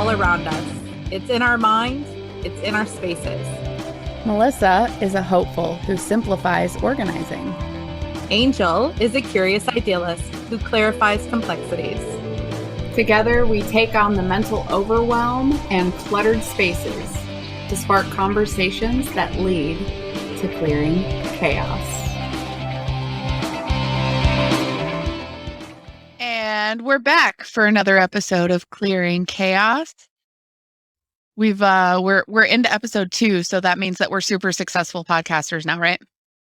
all around us. It's in our minds, it's in our spaces. Melissa is a hopeful who simplifies organizing. Angel is a curious idealist who clarifies complexities. Together, we take on the mental overwhelm and cluttered spaces to spark conversations that lead to clearing chaos. And we're back for another episode of Clearing Chaos. We're into episode 2, so that means that we're super successful podcasters now, right?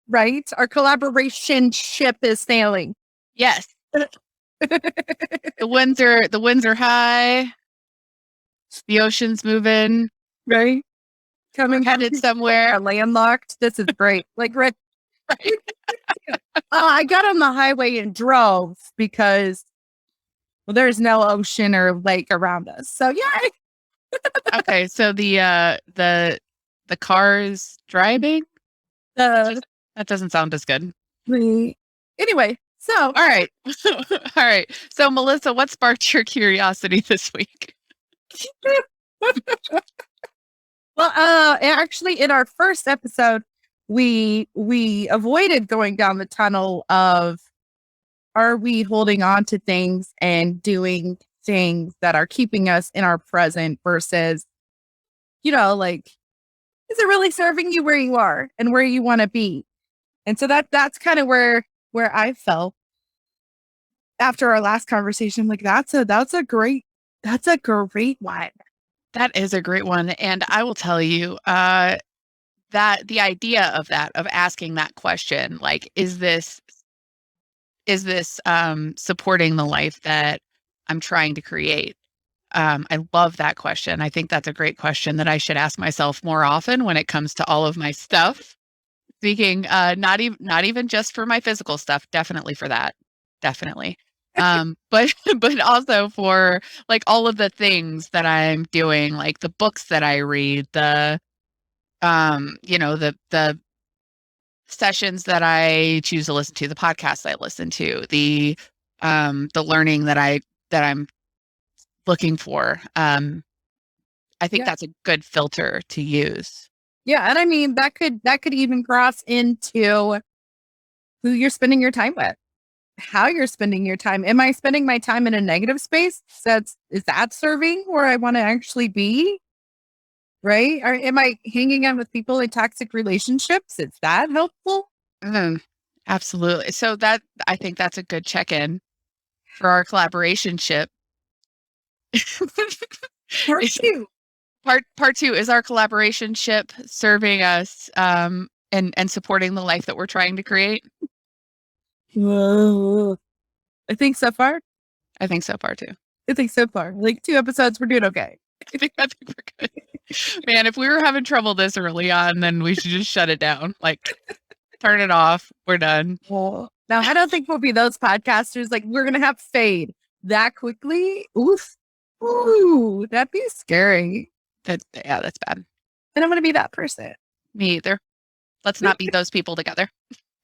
Right? Our collaboration ship is sailing. Yes. The winds are high. The ocean's moving. Right? Coming headed somewhere. Landlocked. This is great. Right. I got on the highway and drove because there's no ocean or lake around us. So yay. Okay, so the car is driving. That doesn't sound as good. Anyway, so all right. All right. So Melissa, what sparked your curiosity this week? Well, actually, in our first episode, we avoided going down the tunnel of, are we holding on to things and doing things that are keeping us in our present versus, is it really serving you where you are and where you want to be? And so that's kind of where I felt after our last conversation. Like that's a great one. That is a great one. And I will tell you that the idea of asking that question, like, is this supporting the life that I'm trying to create? I love that question. I think that's a great question that I should ask myself more often when it comes to all of my stuff. Speaking, not even just for my physical stuff, definitely for that. Definitely. But also for like all of the things that I'm doing, like the books that I read, the sessions that I choose to listen to, the podcasts I listen to, the learning that I'm looking for. I think that's a good filter to use. Yeah, and I mean that could even cross into who you're spending your time with, how you're spending your time. Am I spending my time in a negative space? Is that serving where I want to actually be? Right? Or am I hanging out with people in toxic relationships? Is that helpful? Absolutely. So I think that's a good check-in for our collaboration ship. Part 2. Part 2 is our collaboration ship serving us and supporting the life that we're trying to create. Whoa. I think so far. I think so far too. I think so far. Like 2 episodes, we're doing okay. I think we're good. Man, if we were having trouble this early on, then we should just shut it down. Like, turn it off. We're done. Well, now, I don't think we'll be those podcasters. Like, we're going to have fade that quickly. Oof. Ooh, that'd be scary. That's bad. And I'm going to be that person. Me either. Let's not be those people together.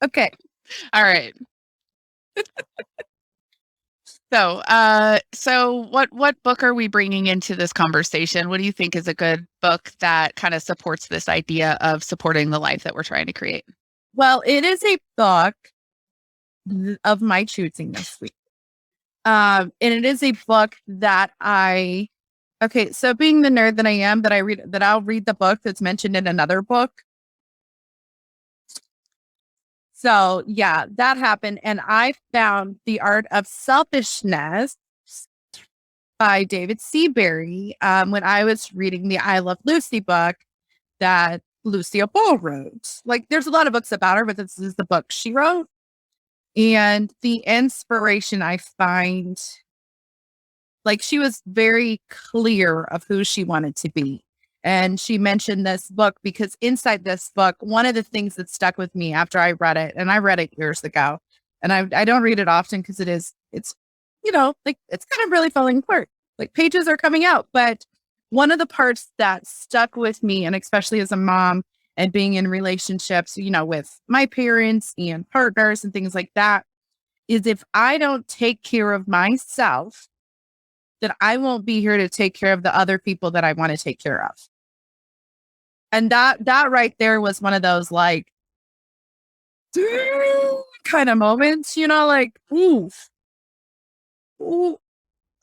Okay. All right. So what book are we bringing into this conversation? What do you think is a good book that kind of supports this idea of supporting the life that we're trying to create? Well, it is a book of my choosing this week. And it is a book that so being the nerd that I am, I'll read the book that's mentioned in another book. So yeah, that happened. And I found The Art of Selfishness by David Seabury when I was reading the I Love Lucy book that Lucille Ball wrote. Like, there's a lot of books about her, but this is the book she wrote. And the inspiration I find, like, she was very clear of who she wanted to be. And she mentioned this book because inside this book, one of the things that stuck with me after I read it, and I read it years ago, and I don't read it often because it's it's kind of really falling apart. Like, pages are coming out. But one of the parts that stuck with me, and especially as a mom and being in relationships, with my parents and partners and things like that, is if I don't take care of myself, then I won't be here to take care of the other people that I want to take care of. And that right there was one of those like kind of moments, like, ooh,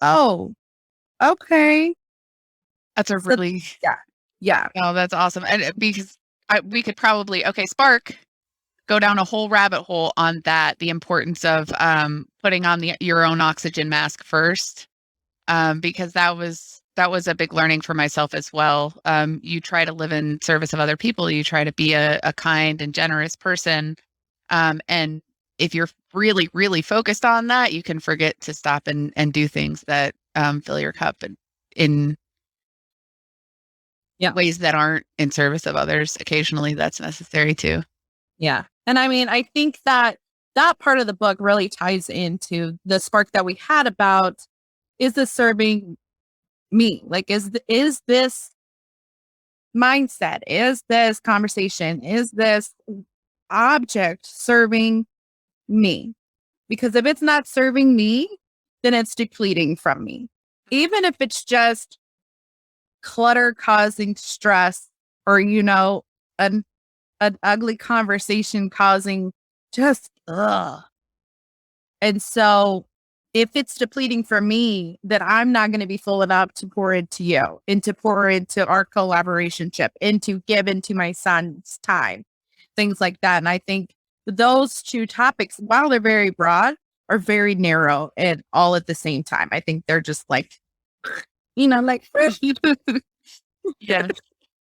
oh, okay. That's a really, Yeah. oh, that's awesome. And because we could probably, Spark, go down a whole rabbit hole on that, the importance of putting on your own oxygen mask first, because that was a big learning for myself as well. You try to live in service of other people. You try to be a kind and generous person. And if you're really, really focused on that, you can forget to stop and do things that fill your cup in ways that aren't in service of others. Occasionally that's necessary too. Yeah. And I mean, I think that part of the book really ties into the spark that we had about, is this serving me? Like, is this mindset, is this conversation, is this object serving me? Because if it's not serving me, then it's depleting from me. Even if it's just clutter causing stress, or, an ugly conversation causing just, ugh. And so if it's depleting for me, then I'm not going to be full enough to pour into you, and to pour into our collaboration, and to give into my son's time, things like that. And I think those two topics, while they're very broad, are very narrow and all at the same time. I think they're just like, like, Yes.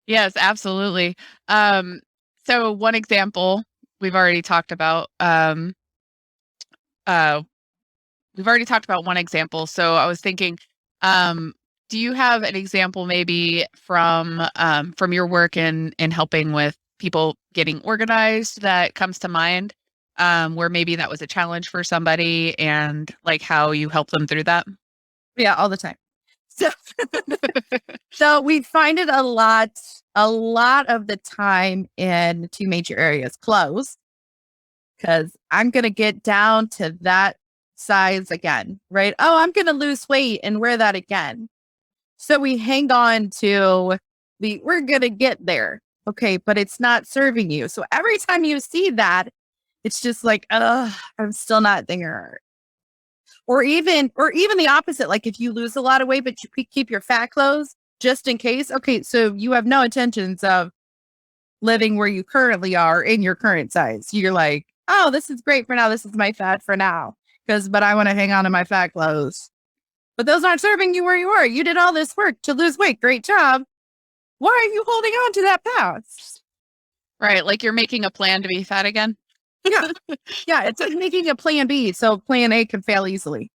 Yes, absolutely. So one example we've already talked about, one example. So I was thinking, do you have an example maybe from your work in helping with people getting organized that comes to mind, where maybe that was a challenge for somebody, and like how you help them through that? Yeah, all the time. So, so we find it a lot of the time in two major areas: clothes, because I'm going to get down to that size again, right? Oh, I'm going to lose weight and wear that again. So we hang on to we're going to get there. Okay, but it's not serving you. So every time you see that, it's just like, I'm still not there. Or even the opposite. Like, if you lose a lot of weight, but you keep your fat clothes just in case. Okay, so you have no intentions of living where you currently are in your current size. You're like, oh, this is great for now. This is my fat for now. But I want to hang on to my fat clothes. But those aren't serving you where you are. You did all this work to lose weight. Great job. Why are you holding on to that past? Right. Like you're making a plan to be fat again. Yeah. Yeah. It's like making a plan B. So plan A can fail easily.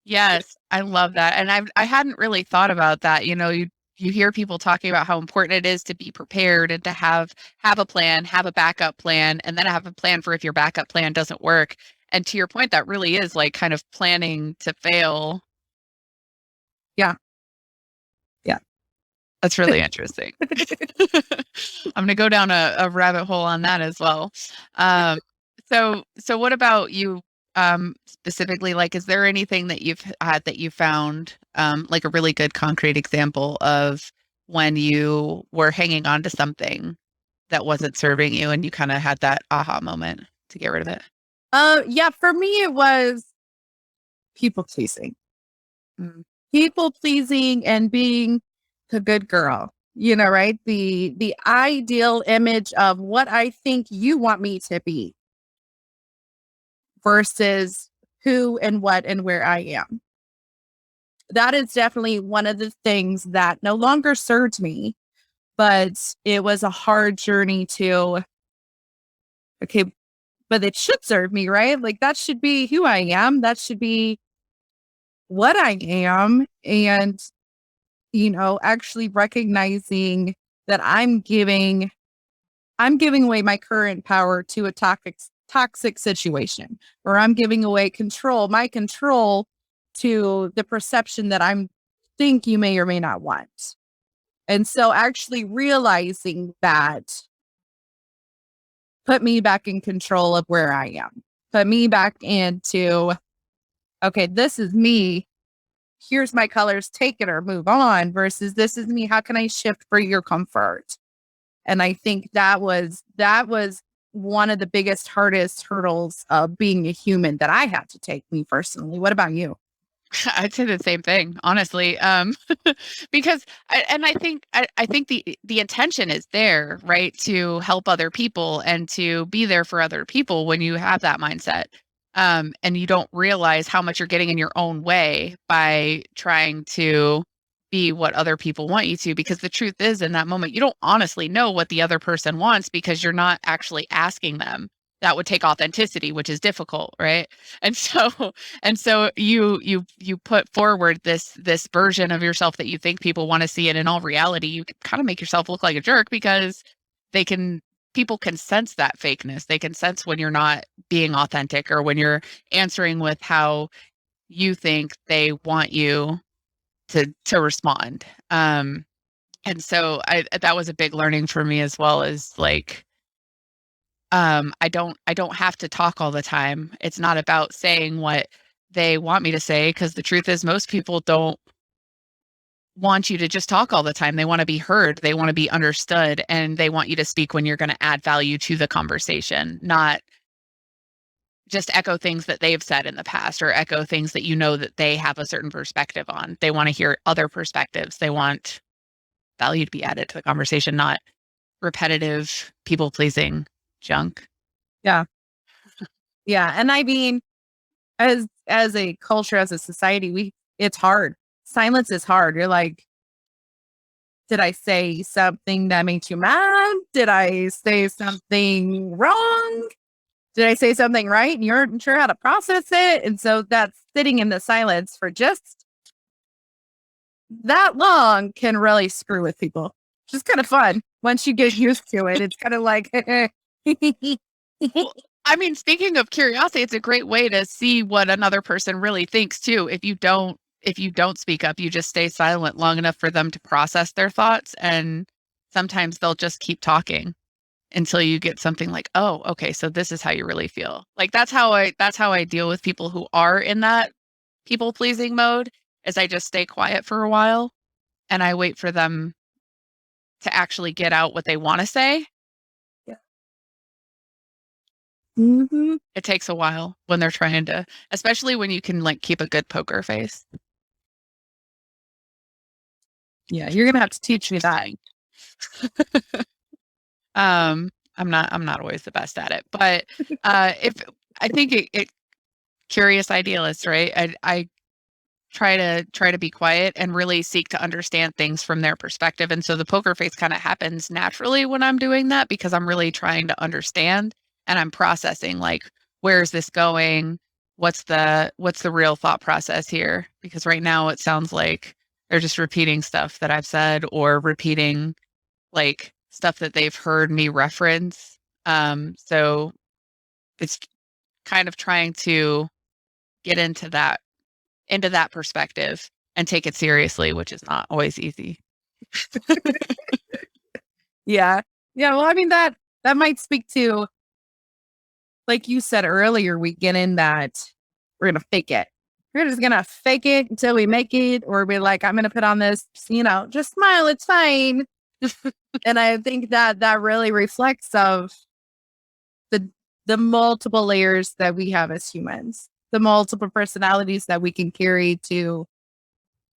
Yes. I love that. And I hadn't really thought about that. You hear people talking about how important it is to be prepared and to have a plan, have a backup plan, and then have a plan for if your backup plan doesn't work. And to your point, that really is like kind of planning to fail. Yeah. Yeah. That's really interesting. I'm going to go down a rabbit hole on that as well. So what about you specifically? Like, is there anything that you've had that you found like a really good concrete example of when you were hanging on to something that wasn't serving you and you kind of had that aha moment to get rid of it? Yeah, for me, it was people pleasing. People pleasing and being the good girl, right? The ideal image of what I think you want me to be versus who and what and where I am. That is definitely one of the things that no longer served me, but it was a hard journey to, okay, but it should serve me, right? Like, that should be who I am. That should be what I am. And, actually recognizing that I'm giving away my current power to a toxic situation, or I'm giving away my control to the perception that I'm think you may or may not want. And so actually realizing that put me back in control of where I am, put me back into, okay, this is me here's my colors, take it or move on, versus this is me. How can I shift for your comfort? And I think that was one of the biggest, hardest hurdles of being a human that I had to take, me personally. What about you? I'd say the same thing, honestly. Because I think the intention is there, right, to help other people and to be there for other people when you have that mindset. And you don't realize how much you're getting in your own way by trying to be what other people want you to, because the truth is, in that moment, you don't honestly know what the other person wants because you're not actually asking them. That would take authenticity, which is difficult, right? And so you put forward this version of yourself that you think people want to see, and in all reality, you kind of make yourself look like a jerk because people can sense that fakeness. They can sense when you're not being authentic or when you're answering with how you think they want you to respond. And so that was a big learning for me, as well as like, I don't have to talk all the time. It's not about saying what they want me to say, because the truth is most people don't want you to just talk all the time. They want to be heard, they want to be understood, and they want you to speak when you're going to add value to the conversation, not just echo things that they've said in the past or echo things that you know that they have a certain perspective on. They want to hear other perspectives. They want value to be added to the conversation, not repetitive people-pleasing junk. Yeah. Yeah. And I mean, as a culture, as a society, it's hard. Silence is hard. You're like, did I say something that makes you mad? Did I say something wrong? Did I say something right? And you aren't sure how to process it. And so that's sitting in the silence for just that long can really screw with people. Which is kind of fun. Once you get used to it, it's kind of like, Well, I mean, speaking of curiosity, it's a great way to see what another person really thinks too. If you don't speak up, you just stay silent long enough for them to process their thoughts, and sometimes they'll just keep talking until you get something like, oh, okay, so this is how you really feel. Like that's how I deal with people who are in that people pleasing mode, is I just stay quiet for a while and I wait for them to actually get out what they want to say. Yeah. Mm-hmm. It takes a while when they're trying to, especially when you can like keep a good poker face. Yeah, you're gonna have to teach me that. I'm not always the best at it, but if I think it curious idealist, right? I try to be quiet and really seek to understand things from their perspective. And so the poker face kind of happens naturally when I'm doing that, because I'm really trying to understand and I'm processing like, where is this going? What's the real thought process here? Because right now it sounds like they're just repeating stuff that I've said, or repeating like stuff that they've heard me reference. So it's kind of trying to get into that perspective and take it seriously, which is not always easy. Yeah. Yeah. Well, I mean, that might speak to, like you said earlier, we get in that we're going to fake it. We're just going to fake it until we make it, or be like, I'm going to put on this, just smile. It's fine. And I think that really reflects of the multiple layers that we have as humans, the multiple personalities that we can carry to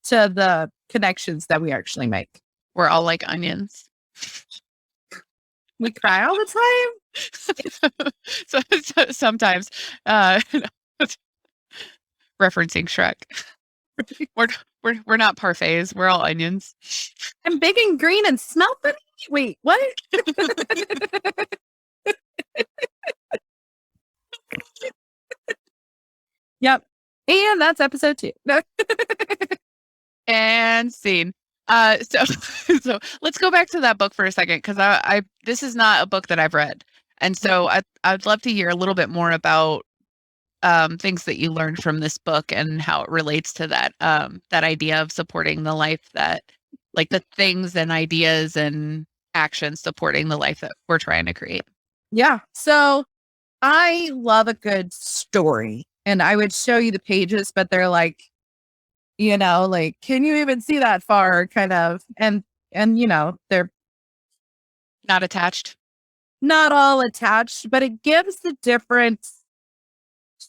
the connections that we actually make. We're all like onions. We cry all the time. so sometimes, referencing Shrek. We're not parfaits. We're all onions. I'm big and green and smell funny. Wait, what? Yep. And that's episode 2. No. And scene. So let's go back to that book for a second, because I this is not a book that I've read, and so I'd love to hear a little bit more about things that you learned from this book and how it relates to that idea of supporting the life that, like the things and ideas and actions supporting the life that we're trying to create. Yeah. So I love a good story, and I would show you the pages, but they're like, like, can you even see that far kind of, and, they're Not attached. not all attached, but it gives the different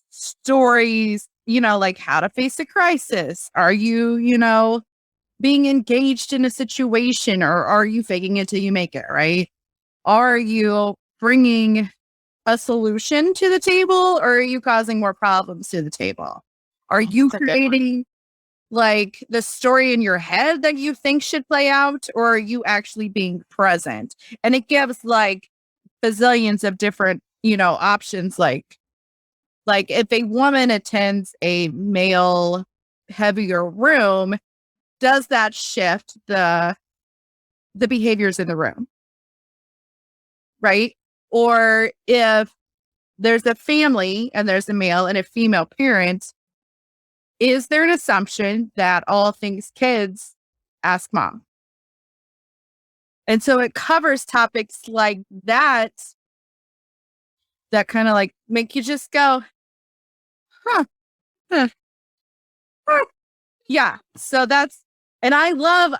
stories, like how to face a crisis. Are you, being engaged in a situation, or are you faking it till you make it, right? Are you bringing a solution to the table, or are you causing more problems to the table? Are you That's a good one. creating like the story in your head that you think should play out, or are you actually being present? And it gives like bazillions of different, options. Like if a woman attends a male heavier room, does that shift the behaviors in the room? Right? Or if there's a family and there's a male and a female parent, is there an assumption that all things kids ask mom? And so it covers topics like that kind of like make you just go, huh, huh, huh. Yeah. So that's, and I love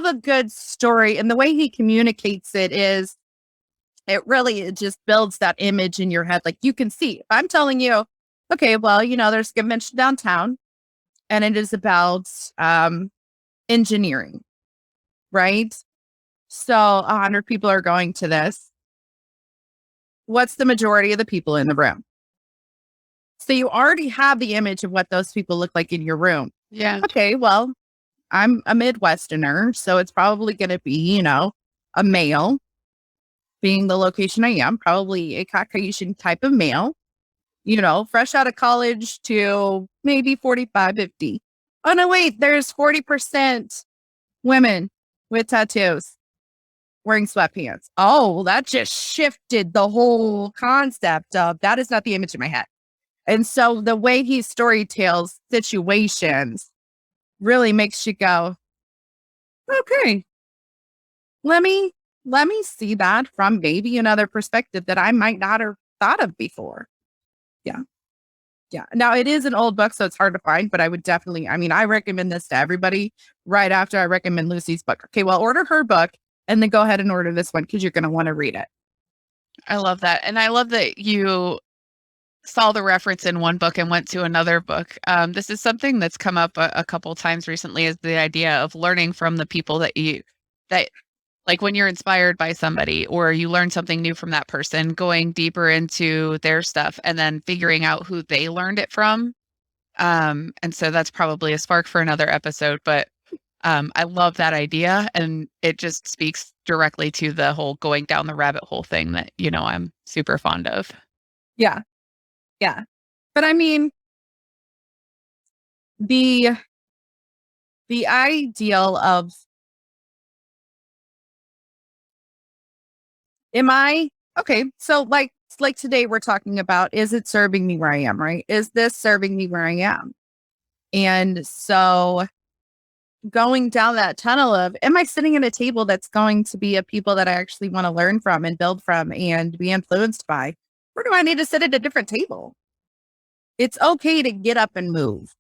a good story. And the way he communicates it is, it just builds that image in your head. Like you can see, if I'm telling you, okay, well, there's a convention downtown and it is about engineering, right? So 100 people are going to this. What's the majority of the people in the room? So you already have the image of what those people look like in your room. Yeah. Okay, well, I'm a Midwesterner, so it's probably going to be, a male, being the location I am, probably a Caucasian type of male, fresh out of college to maybe 45, 50. Oh, no, wait, there's 40% women with tattoos wearing sweatpants. Oh, well, that just shifted the whole concept of that is not the image in my head. And so the way he story tells situations really makes you go, okay, let me see that from maybe another perspective that I might not have thought of before. Yeah. Yeah. Now it is an old book, so it's hard to find, but I would definitely, I recommend this to everybody right after I recommend Lucy's book. Okay, well, order her book and then go ahead and order this one because you're going to want to read it. I love that. And I love that you saw the reference in one book and went to another book. This is something that's come up a couple times recently, is the idea of learning from the people that like when you're inspired by somebody or you learn something new from that person, going deeper into their stuff and then figuring out who they learned it from. And so that's probably a spark for another episode, but I love that idea. And it just speaks directly to the whole going down the rabbit hole thing that, I'm super fond of. Yeah. Yeah. But the ideal of, okay, so like today we're talking about, is it serving me where I am, right? Is this serving me where I am? And so going down that tunnel of, am I sitting at a table that's going to be a people that I actually want to learn from and build from and be influenced by? Or do I need to sit at a different table? It's okay to get up and move.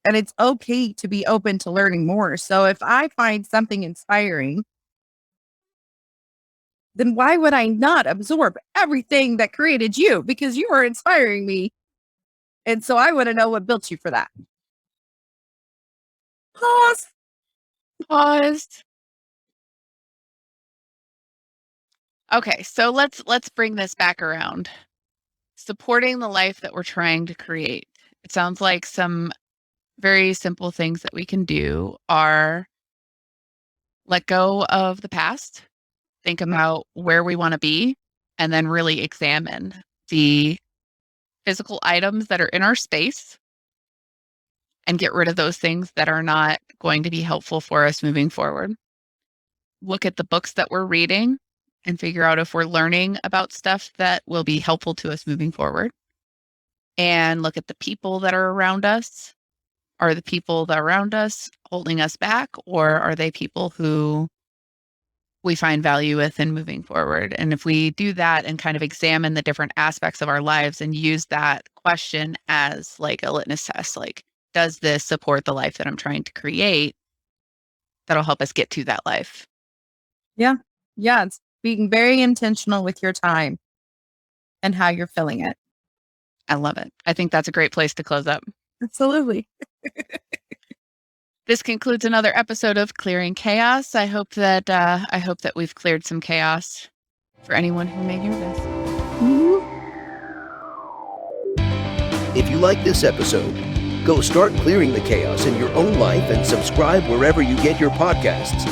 And it's okay to be open to learning more. So if I find something inspiring, then why would I not absorb everything that created you? Because you are inspiring me. And so I want to know what built you for that. Pause. Okay, so let's bring this back around. Supporting the life that we're trying to create. It sounds like some very simple things that we can do are let go of the past, think about where we want to be, and then really examine the physical items that are in our space and get rid of those things that are not going to be helpful for us moving forward. Look at the books that we're reading and figure out if we're learning about stuff that will be helpful to us moving forward. And look at the people that are around us. Are the people that are around us holding us back, or are they people who we find value with in moving forward? And if we do that and kind of examine the different aspects of our lives and use that question as like a litmus test, like, does this support the life that I'm trying to create? That'll help us get to that life. Yeah. It's being very intentional with your time and how you're filling it. I love it. I think that's a great place to close up. Absolutely. This concludes another episode of Clearing Chaos. I hope that we've cleared some chaos for anyone who may hear this. If you like this episode, go start clearing the chaos in your own life and subscribe wherever you get your podcasts.